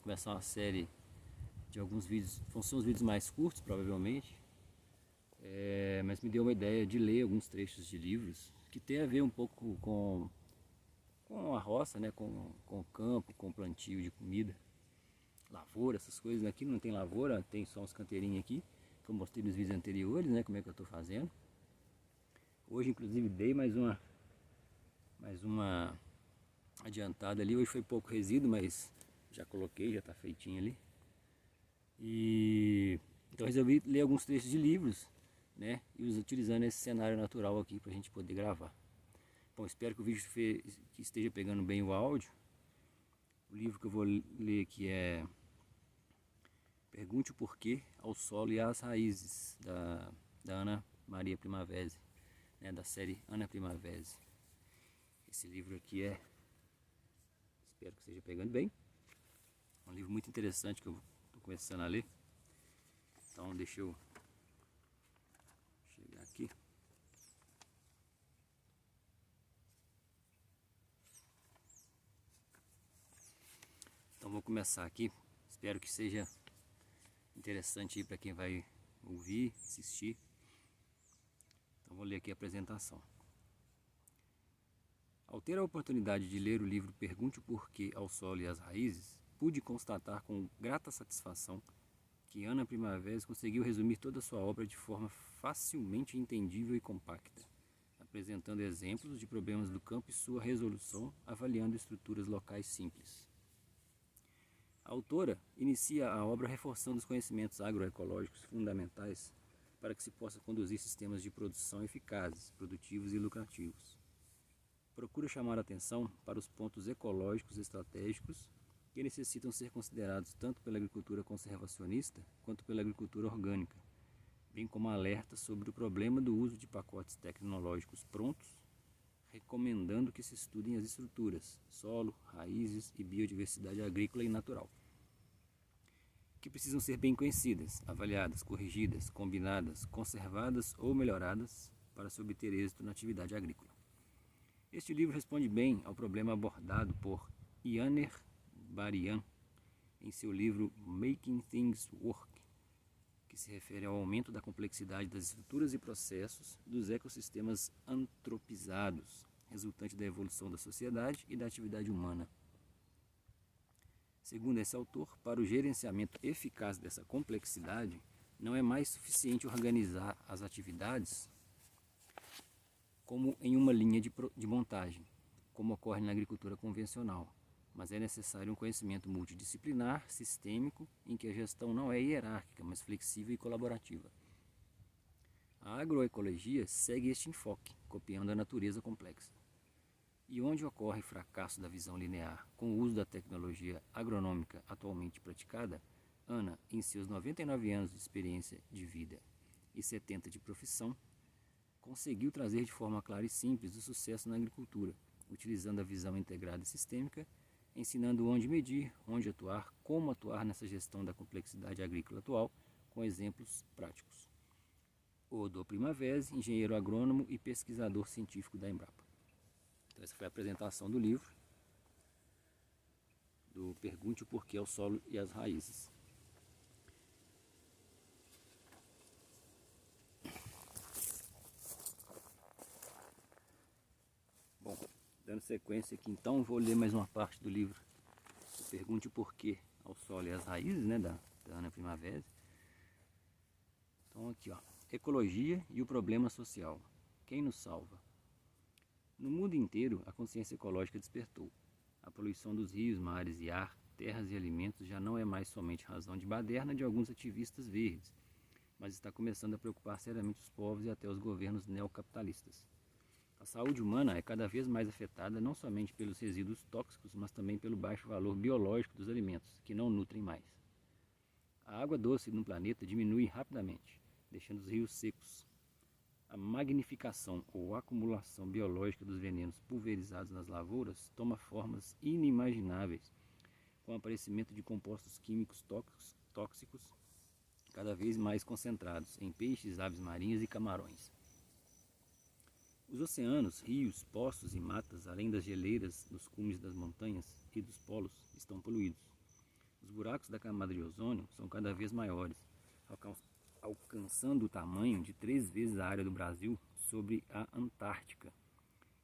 começar uma série de alguns vídeos, vão ser uns vídeos mais curtos provavelmente, mas me deu uma ideia de ler alguns trechos de livros que tem a ver um pouco com a roça, né? com o campo, com o plantio de comida, lavoura, essas coisas. Aqui não tem lavoura, tem só uns canteirinhos aqui, que eu mostrei nos vídeos anteriores, né? Como é que eu estou fazendo. Hoje inclusive dei mais uma adiantada ali. Hoje foi pouco resíduo, mas já coloquei, já está feitinho ali. E então resolvi ler alguns trechos de livros, né? E utilizando esse cenário natural aqui para a gente poder gravar. Bom, espero que o vídeo que esteja pegando bem o áudio. O livro que eu vou ler aqui é Pergunte o Porquê ao Solo e às Raízes, da Ana Maria Primavesi, né? Da série Ana Primavesi. Esse livro aqui espero que esteja pegando bem. É um livro muito interessante que eu estou começando a ler. Então deixa eu chegar aqui. Então vou começar aqui. Espero que seja interessante para quem vai ouvir, assistir. Então vou ler aqui a apresentação. Ao ter a oportunidade de ler o livro Pergunte o Porquê ao Solo e às Raízes, pude constatar com grata satisfação que Ana Primavesi conseguiu resumir toda a sua obra de forma facilmente entendível e compacta, apresentando exemplos de problemas do campo e sua resolução, avaliando estruturas locais simples. A autora inicia a obra reforçando os conhecimentos agroecológicos fundamentais para que se possa conduzir sistemas de produção eficazes, produtivos e lucrativos. Procura chamar a atenção para os pontos ecológicos estratégicos que necessitam ser considerados tanto pela agricultura conservacionista quanto pela agricultura orgânica, bem como alerta sobre o problema do uso de pacotes tecnológicos prontos, recomendando que se estudem as estruturas, solo, raízes e biodiversidade agrícola e natural, que precisam ser bem conhecidas, avaliadas, corrigidas, combinadas, conservadas ou melhoradas para se obter êxito na atividade agrícola. Este livro responde bem ao problema abordado por Yaner Barian em seu livro Making Things Work, que se refere ao aumento da complexidade das estruturas e processos dos ecossistemas antropizados, resultante da evolução da sociedade e da atividade humana. Segundo esse autor, para o gerenciamento eficaz dessa complexidade, não é mais suficiente organizar as atividades como em uma linha de montagem, como ocorre na agricultura convencional, mas é necessário um conhecimento multidisciplinar, sistêmico, em que a gestão não é hierárquica, mas flexível e colaborativa. A agroecologia segue este enfoque, copiando a natureza complexa. E onde ocorre fracasso da visão linear com o uso da tecnologia agronômica atualmente praticada, Ana, em seus 99 anos de experiência de vida e 70 de profissão, conseguiu trazer de forma clara e simples o sucesso na agricultura, utilizando a visão integrada e sistêmica, ensinando onde medir, onde atuar, como atuar nessa gestão da complexidade agrícola atual, com exemplos práticos. Odo Primavesi, engenheiro agrônomo e pesquisador científico da Embrapa. Então essa foi a apresentação do livro, do Pergunte o Porquê ao Solo e às Raízes. Bom, dando sequência aqui então, vou ler mais uma parte do livro. Pergunte o Porquê ao Solo e às Raízes, né, da Ana Primavesi. Então aqui, ó, Ecologia e o Problema Social. Quem nos salva? No mundo inteiro, a consciência ecológica despertou. A poluição dos rios, mares e ar, terras e alimentos já não é mais somente razão de baderna de alguns ativistas verdes, mas está começando a preocupar seriamente os povos e até os governos neocapitalistas. A saúde humana é cada vez mais afetada não somente pelos resíduos tóxicos, mas também pelo baixo valor biológico dos alimentos, que não nutrem mais. A água doce no planeta diminui rapidamente, deixando os rios secos. A magnificação ou acumulação biológica dos venenos pulverizados nas lavouras toma formas inimagináveis, com o aparecimento de compostos químicos tóxicos cada vez mais concentrados em peixes, aves marinhas e camarões. Os oceanos, rios, poços e matas, além das geleiras dos cumes das montanhas e dos polos, estão poluídos. Os buracos da camada de ozônio são cada vez maiores, alcançando o tamanho de 3 vezes a área do Brasil sobre a Antártica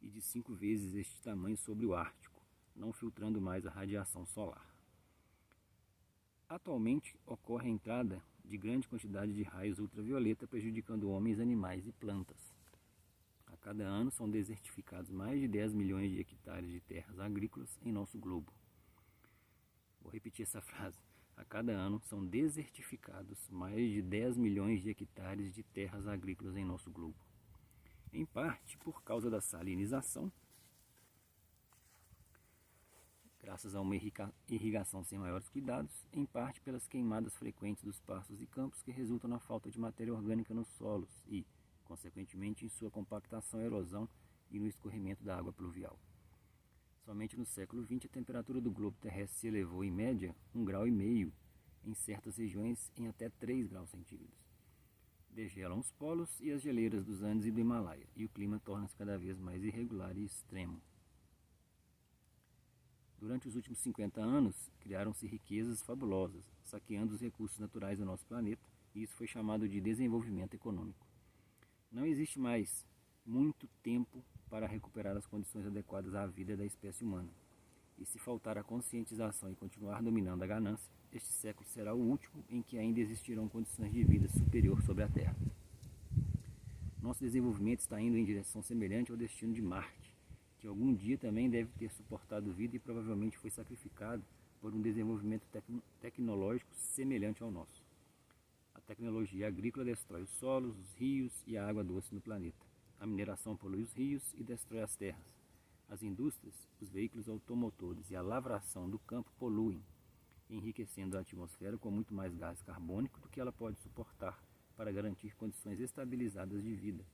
e de 5 vezes este tamanho sobre o Ártico, não filtrando mais a radiação solar. Atualmente ocorre a entrada de grande quantidade de raios ultravioleta prejudicando homens, animais e plantas. A cada ano são desertificados mais de 10 milhões de hectares de terras agrícolas em nosso globo. Vou repetir essa frase. A cada ano são desertificados mais de 10 milhões de hectares de terras agrícolas em nosso globo. Em parte por causa da salinização, graças a uma irrigação sem maiores cuidados, em parte pelas queimadas frequentes dos pastos e campos que resultam na falta de matéria orgânica nos solos e, consequentemente, em sua compactação, erosão e no escorrimento da água pluvial. Somente no século XX a temperatura do globo terrestre se elevou em média 1,5 grau, em certas regiões em até 3 graus centígrados. Degelam os polos e as geleiras dos Andes e do Himalaia, e o clima torna-se cada vez mais irregular e extremo. Durante os últimos 50 anos, criaram-se riquezas fabulosas, saqueando os recursos naturais do nosso planeta, e isso foi chamado de desenvolvimento econômico. Não existe mais muito tempo para recuperar as condições adequadas à vida da espécie humana. E se faltar a conscientização e continuar dominando a ganância, este século será o último em que ainda existirão condições de vida superior sobre a Terra. Nosso desenvolvimento está indo em direção semelhante ao destino de Marte, que algum dia também deve ter suportado vida e provavelmente foi sacrificado por um desenvolvimento tecnológico semelhante ao nosso. A tecnologia agrícola destrói os solos, os rios e a água doce no planeta. A mineração polui os rios e destrói as terras. As indústrias, os veículos automotores e a lavração do campo poluem, enriquecendo a atmosfera com muito mais gás carbônico do que ela pode suportar para garantir condições estabilizadas de vida,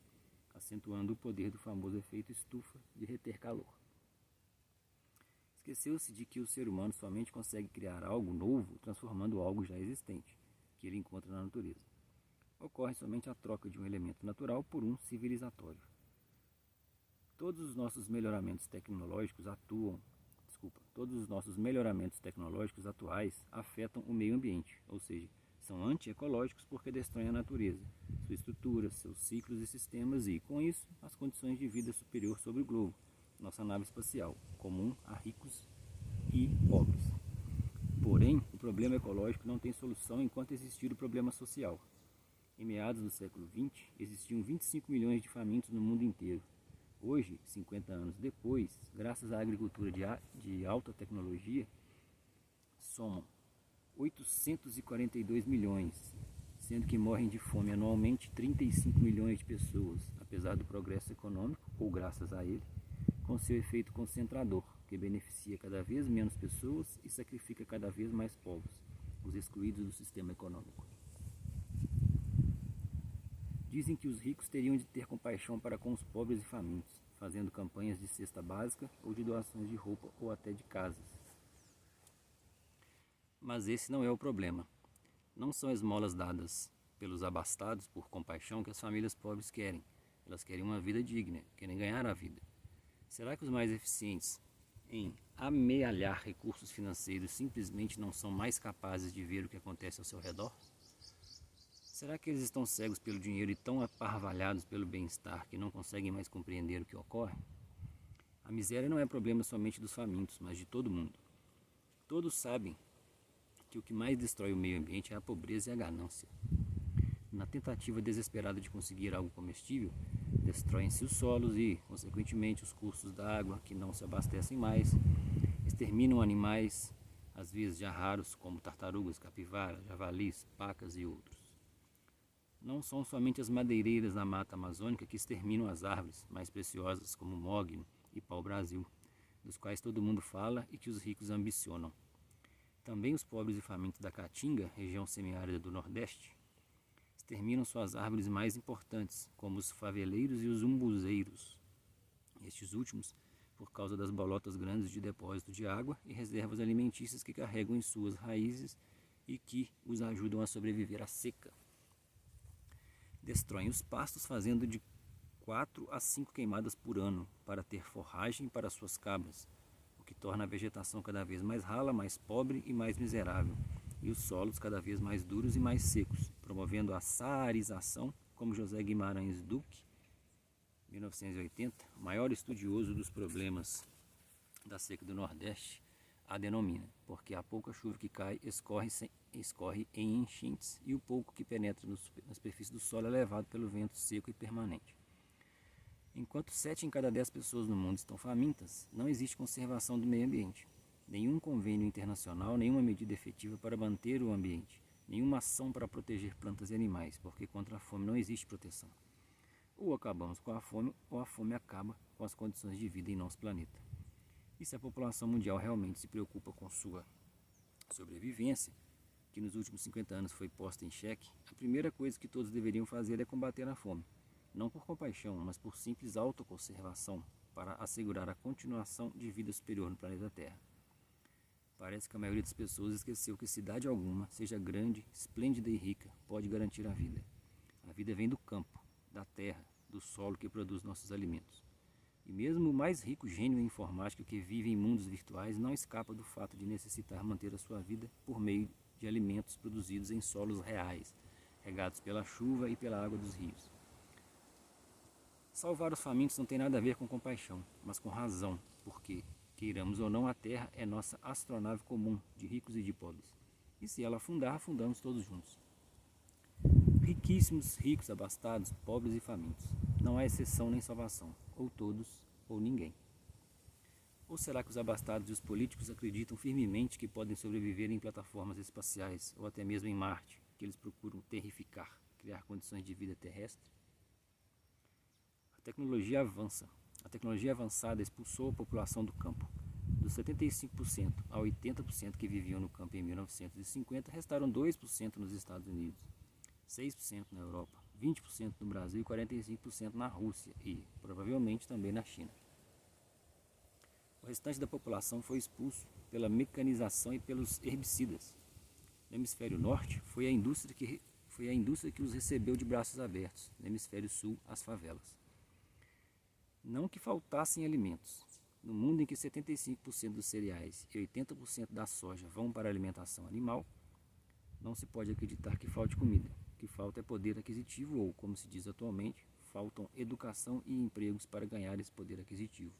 acentuando o poder do famoso efeito estufa de reter calor. Esqueceu-se de que o ser humano somente consegue criar algo novo transformando algo já existente, que ele encontra na natureza. Ocorre somente a troca de um elemento natural por um civilizatório. Todos os nossos melhoramentos tecnológicos atuais afetam o meio ambiente, ou seja, são antiecológicos porque destroem a natureza, sua estrutura, seus ciclos e sistemas e, com isso, as condições de vida superior sobre o globo, nossa nave espacial, comum a ricos e pobres. Porém, o problema ecológico não tem solução enquanto existir o problema social. Em meados do século XX, existiam 25 milhões de famintos no mundo inteiro. Hoje, 50 anos depois, graças à agricultura de alta tecnologia, somam 842 milhões, sendo que morrem de fome anualmente 35 milhões de pessoas, apesar do progresso econômico, ou graças a ele, com seu efeito concentrador, que beneficia cada vez menos pessoas e sacrifica cada vez mais povos, os excluídos do sistema econômico. Dizem que os ricos teriam de ter compaixão para com os pobres e famintos, fazendo campanhas de cesta básica ou de doações de roupa ou até de casas. Mas esse não é o problema. Não são esmolas dadas pelos abastados por compaixão que as famílias pobres querem. Elas querem uma vida digna, querem ganhar a vida. Será que os mais eficientes em amealhar recursos financeiros simplesmente não são mais capazes de ver o que acontece ao seu redor? Será que eles estão cegos pelo dinheiro e tão aparvalhados pelo bem-estar que não conseguem mais compreender o que ocorre? A miséria não é problema somente dos famintos, mas de todo mundo. Todos sabem que o que mais destrói o meio ambiente é a pobreza e a ganância. Na tentativa desesperada de conseguir algo comestível, destroem-se os solos e, consequentemente, os cursos da água, que não se abastecem mais, exterminam animais, às vezes já raros, como tartarugas, capivaras, javalis, pacas e outros. Não são somente as madeireiras da mata amazônica que exterminam as árvores mais preciosas, como o mogno e pau-brasil, dos quais todo mundo fala e que os ricos ambicionam. Também os pobres e famintos da Caatinga, região semiárida do Nordeste, exterminam suas árvores mais importantes, como os faveleiros e os umbuzeiros. Estes últimos, por causa das bolotas grandes de depósito de água e reservas alimentícias que carregam em suas raízes e que os ajudam a sobreviver à seca. Destroem os pastos, fazendo de 4 a 5 queimadas por ano para ter forragem para suas cabras, o que torna a vegetação cada vez mais rala, mais pobre e mais miserável, e os solos cada vez mais duros e mais secos, promovendo a saarização, como José Guimarães Duque, 1980, o maior estudioso dos problemas da seca do Nordeste, a denomina, porque a pouca chuva que cai escorre em enchentes e o pouco que penetra na superfície do solo é levado pelo vento seco e permanente. Enquanto 7 em cada 10 pessoas no mundo estão famintas, não existe conservação do meio ambiente. Nenhum convênio internacional, nenhuma medida efetiva para manter o ambiente, nenhuma ação para proteger plantas e animais, porque contra a fome não existe proteção. Ou acabamos com a fome, ou a fome acaba com as condições de vida em nosso planeta. E se a população mundial realmente se preocupa com sua sobrevivência, que nos últimos 50 anos foi posta em xeque, a primeira coisa que todos deveriam fazer é combater a fome. Não por compaixão, mas por simples autoconservação, para assegurar a continuação de vida superior no planeta Terra. Parece que a maioria das pessoas esqueceu que cidade alguma, seja grande, esplêndida e rica, pode garantir a vida. A vida vem do campo, da terra, do solo que produz nossos alimentos. E mesmo o mais rico gênio em informática que vive em mundos virtuais não escapa do fato de necessitar manter a sua vida por meio de alimentos produzidos em solos reais, regados pela chuva e pela água dos rios. Salvar os famintos não tem nada a ver com compaixão, mas com razão, porque, queiramos ou não, a Terra é nossa astronave comum, de ricos e de pobres. E se ela afundar, afundamos todos juntos. Riquíssimos, ricos, abastados, pobres e famintos. Não há exceção nem salvação, ou todos, ou ninguém. Ou será que os abastados e os políticos acreditam firmemente que podem sobreviver em plataformas espaciais, ou até mesmo em Marte, que eles procuram terrificar, criar condições de vida terrestre? A tecnologia avança. A tecnologia avançada expulsou a população do campo. Dos 75% a 80% que viviam no campo em 1950, restaram 2% nos Estados Unidos, 6% na Europa, 20% no Brasil e 45% na Rússia e, provavelmente, também na China. O restante da população foi expulso pela mecanização e pelos herbicidas. No hemisfério norte, foi a indústria que os recebeu de braços abertos. No hemisfério sul, as favelas. Não que faltassem alimentos. No mundo em que 75% dos cereais e 80% da soja vão para a alimentação animal, não se pode acreditar que falte comida. O que falta é poder aquisitivo ou, como se diz atualmente, faltam educação e empregos para ganhar esse poder aquisitivo.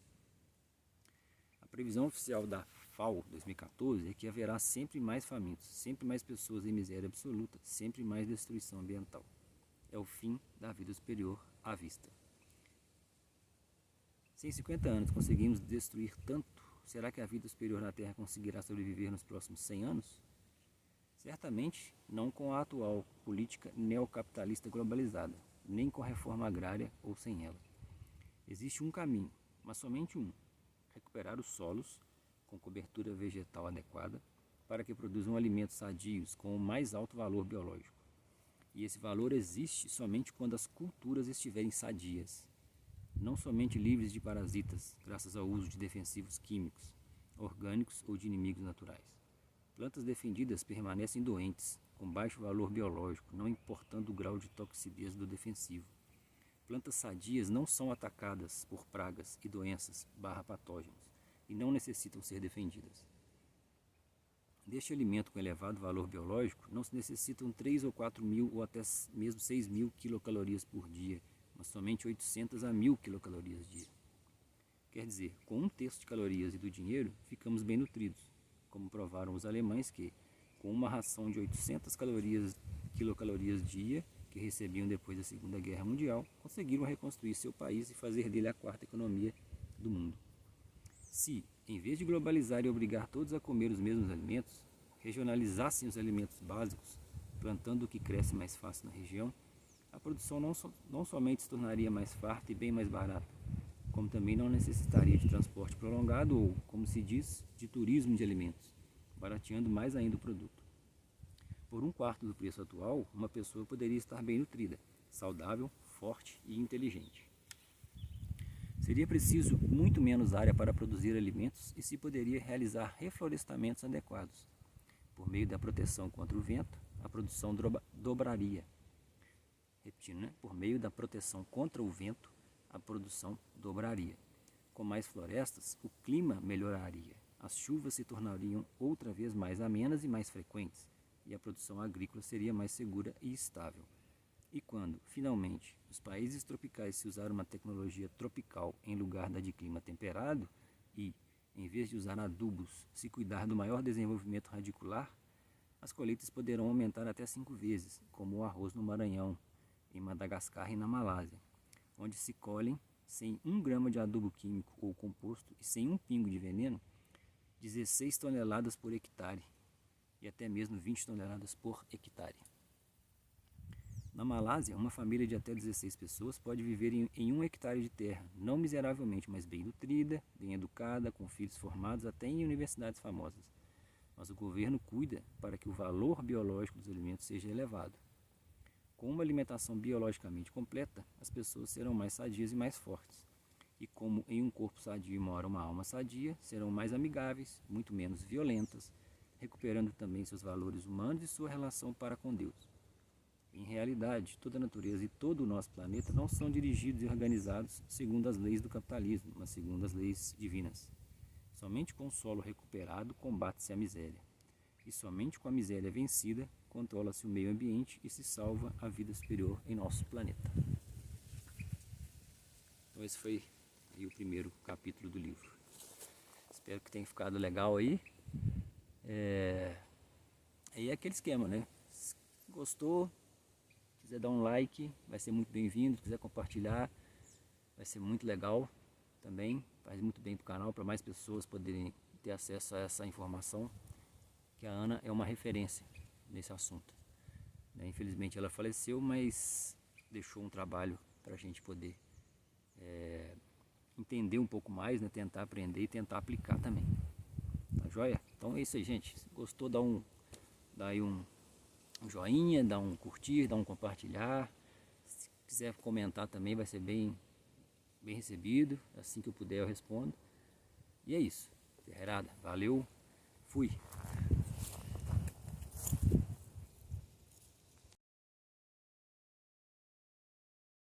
A previsão oficial da FAO 2014 é que haverá sempre mais famintos, sempre mais pessoas em miséria absoluta, sempre mais destruição ambiental. É o fim da vida superior à vista. Se em 50 anos conseguimos destruir tanto, será que a vida superior na Terra conseguirá sobreviver nos próximos 100 anos? Certamente não com a atual política neocapitalista globalizada, nem com a reforma agrária ou sem ela. Existe um caminho, mas somente um: recuperar os solos com cobertura vegetal adequada para que produzam alimentos sadios com o mais alto valor biológico. E esse valor existe somente quando as culturas estiverem sadias, não somente livres de parasitas, graças ao uso de defensivos químicos, orgânicos ou de inimigos naturais. Plantas defendidas permanecem doentes, com baixo valor biológico, não importando o grau de toxicidade do defensivo. Plantas sadias não são atacadas por pragas e doenças /patógenos e não necessitam ser defendidas. Deste alimento com elevado valor biológico, não se necessitam 3 ou 4 mil ou até mesmo 6 mil quilocalorias por dia, mas somente 800 a 1000 quilocalorias dia. Quer dizer, com 1/3 de calorias e do dinheiro, ficamos bem nutridos, como provaram os alemães que, com uma ração de 800 quilocalorias dia, que recebiam depois da Segunda Guerra Mundial, conseguiram reconstruir seu país e fazer dele a 4ª economia do mundo. Se, em vez de globalizar e obrigar todos a comer os mesmos alimentos, regionalizassem os alimentos básicos, plantando o que cresce mais fácil na região, a produção não somente se tornaria mais farta e bem mais barata, como também não necessitaria de transporte prolongado ou, como se diz, de turismo de alimentos, barateando mais ainda o produto. Por 1/4 do preço atual, uma pessoa poderia estar bem nutrida, saudável, forte e inteligente. Seria preciso muito menos área para produzir alimentos e se poderia realizar reflorestamentos adequados. Por meio da proteção contra o vento, a produção dobraria. Repetindo, por meio da proteção contra o vento, a produção dobraria. Com mais florestas, o clima melhoraria. As chuvas se tornariam outra vez mais amenas e mais frequentes, e a produção agrícola seria mais segura e estável. E quando, finalmente, os países tropicais se usarem uma tecnologia tropical em lugar da de clima temperado e, em vez de usar adubos, se cuidar do maior desenvolvimento radicular, as colheitas poderão aumentar até 5 vezes, como o arroz no Maranhão, em Madagascar e na Malásia, onde se colhem, sem 1 grama de adubo químico ou composto e sem um pingo de veneno, 16 toneladas por hectare e até mesmo 20 toneladas por hectare. Na Malásia, uma família de até 16 pessoas pode viver em 1 hectare de terra, não miseravelmente, mas bem nutrida, bem educada, com filhos formados até em universidades famosas. Mas o governo cuida para que o valor biológico dos alimentos seja elevado. Com uma alimentação biologicamente completa, as pessoas serão mais sadias e mais fortes. E como em um corpo sadio mora uma alma sadia, serão mais amigáveis, muito menos violentas, recuperando também seus valores humanos e sua relação para com Deus. Em realidade, toda a natureza e todo o nosso planeta não são dirigidos e organizados segundo as leis do capitalismo, mas segundo as leis divinas. Somente com o solo recuperado combate-se a miséria. E somente com a miséria vencida, controla-se o meio ambiente e se salva a vida superior em nosso planeta. Então esse foi aí o primeiro capítulo do livro. Espero que tenha ficado legal aí. Aí é aquele esquema, né? Se gostou, quiser dar um like, vai ser muito bem-vindo. Se quiser compartilhar, vai ser muito legal também. Faz muito bem para o canal, para mais pessoas poderem ter acesso a essa informação, que a Ana é uma referência nesse assunto. Infelizmente ela faleceu, mas deixou um trabalho para a gente poder entender um pouco mais, né? Tentar aprender e tentar aplicar também. Tá joia? Então é isso aí, gente. Se gostou, dá aí um joinha, dá um curtir, dá um compartilhar. Se quiser comentar também, vai ser bem recebido. Assim que eu puder eu respondo. E é isso. Ferreirada, valeu, fui.